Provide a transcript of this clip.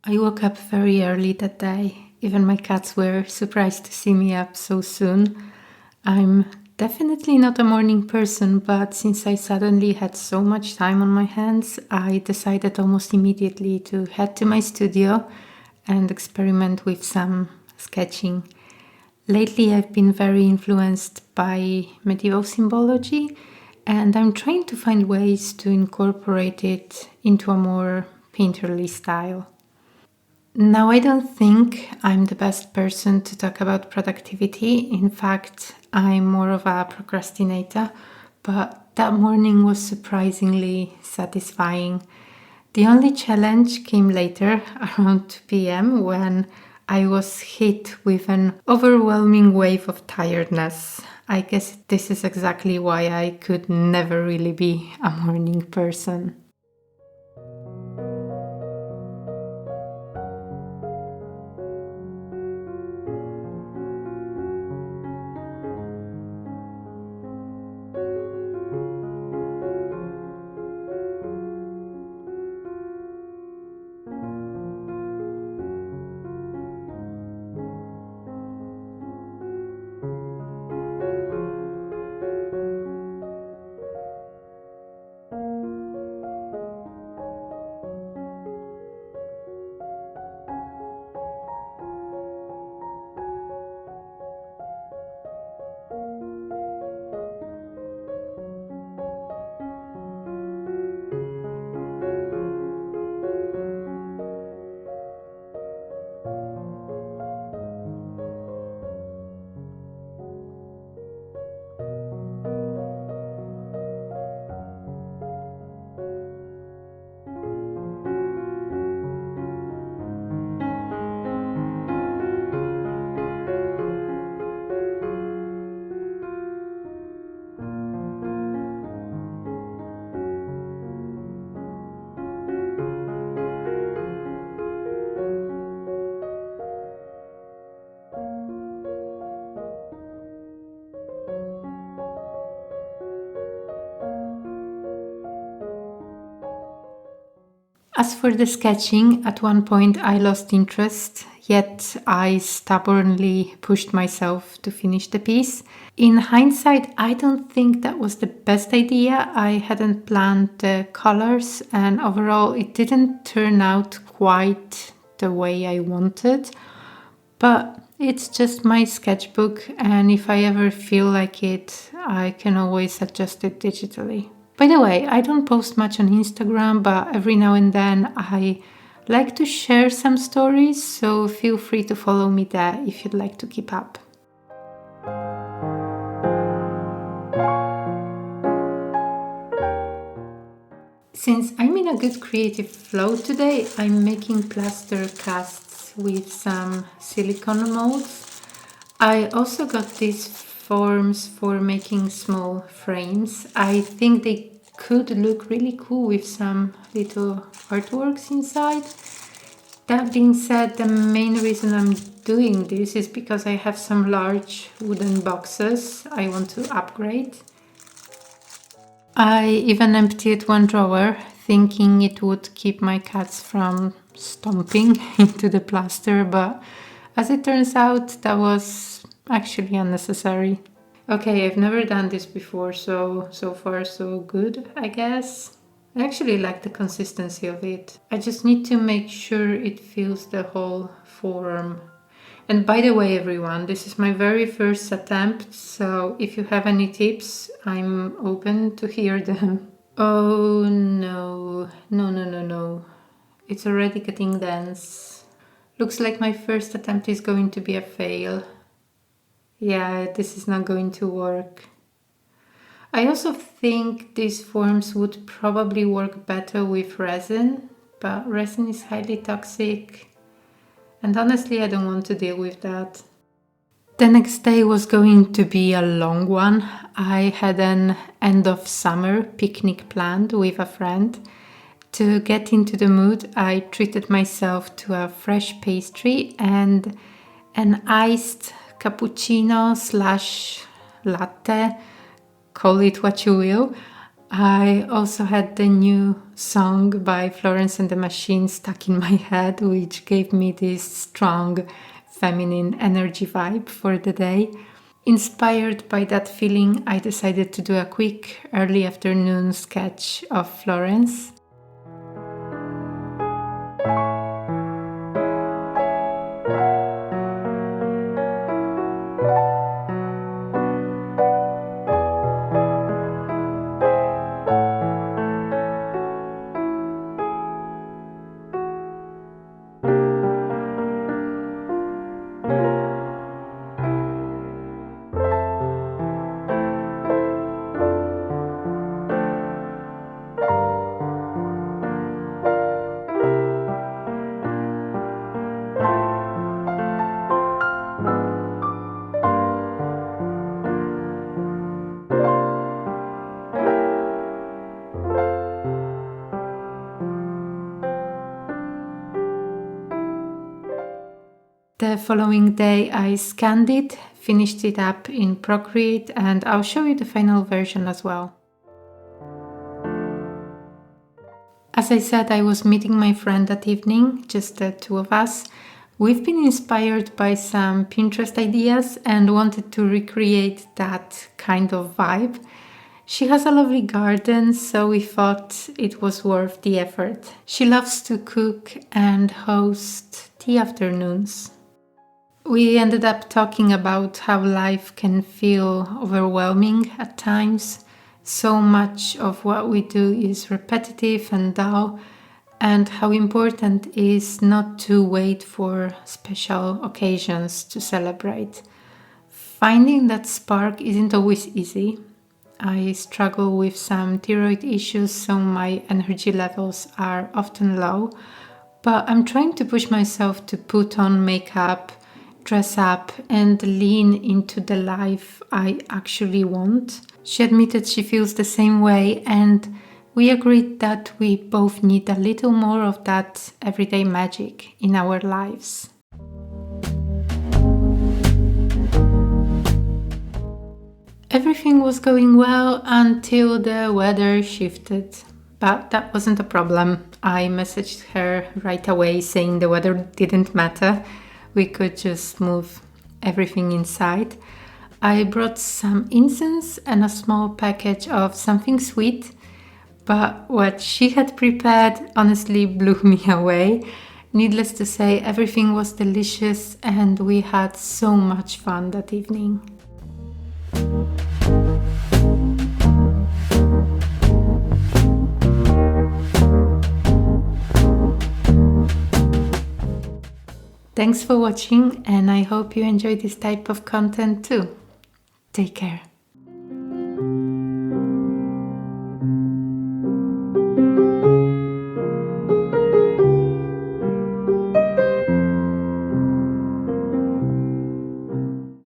I woke up very early that day. Even my cats were surprised to see me up so soon. I'm definitely not a morning person, but since I suddenly had so much time on my hands, I decided almost immediately to head to my studio and experiment with some sketching. Lately, I've been very influenced by medieval symbology, and I'm trying to find ways to incorporate it into a more painterly style. Now, I don't think I'm the best person to talk about productivity. In fact, I'm more of a procrastinator, but that morning was surprisingly satisfying. The only challenge came later, around 2 p.m., when I was hit with an overwhelming wave of tiredness. I guess this is exactly why I could never really be a morning person. As for the sketching, at one point I lost interest, yet I stubbornly pushed myself to finish the piece. In hindsight, I don't think that was the best idea. I hadn't planned the colors, and overall, it didn't turn out quite the way I wanted. But it's just my sketchbook, and if I ever feel like it, I can always adjust it digitally. By the way, I don't post much on Instagram, but every now and then I like to share some stories, so feel free to follow me there if you'd like to keep up. Since I'm in a good creative flow today, I'm making plaster casts with some silicone molds. I also got these forms for making small frames. I think they could look really cool with some little artworks inside. That being said, the main reason I'm doing this is because I have some large wooden boxes I want to upgrade. I even emptied one drawer, thinking it would keep my cats from stomping into the plaster, but as it turns out, that was actually unnecessary. Okay, I've never done this before, so far so good, I guess. I actually like the consistency of it. I just need to make sure it fills the whole form. And by the way, everyone, this is my very first attempt, so if you have any tips, I'm open to hear them. Oh no, no. It's already getting dense. Looks like my first attempt is going to be a fail. Yeah, this is not going to work. I also think these forms would probably work better with resin, but resin is highly toxic. And honestly, I don't want to deal with that. The next day was going to be a long one. I had an end of summer picnic planned with a friend. To get into the mood, I treated myself to a fresh pastry and an iced cappuccino slash latte, call it what you will. I also had the new song by Florence and the Machine stuck in my head, which gave me this strong feminine energy vibe for the day. Inspired by that feeling, I decided to do a quick early afternoon sketch of Florence. The following day I scanned it, finished it up in Procreate, and I'll show you the final version as well. As I said, I was meeting my friend that evening, just the two of us. We've been inspired by some Pinterest ideas and wanted to recreate that kind of vibe. She has a lovely garden, so we thought it was worth the effort. She loves to cook and host tea afternoons. We ended up talking about how life can feel overwhelming at times. So much of what we do is repetitive and dull, and how important it is not to wait for special occasions to celebrate. Finding that spark isn't always easy. I struggle with some thyroid issues, so my energy levels are often low, but I'm trying to push myself to put on makeup, dress up, and lean into the life I actually want. She admitted she feels the same way, and we agreed that we both need a little more of that everyday magic in our lives. Everything was going well until the weather shifted, but that wasn't a problem. I messaged her right away saying the weather didn't matter. We could just move everything inside. I brought some incense and a small package of something sweet, but what she had prepared honestly blew me away. Needless to say, everything was delicious and we had so much fun that evening. Thanks for watching, and I hope you enjoy this type of content too. Take care.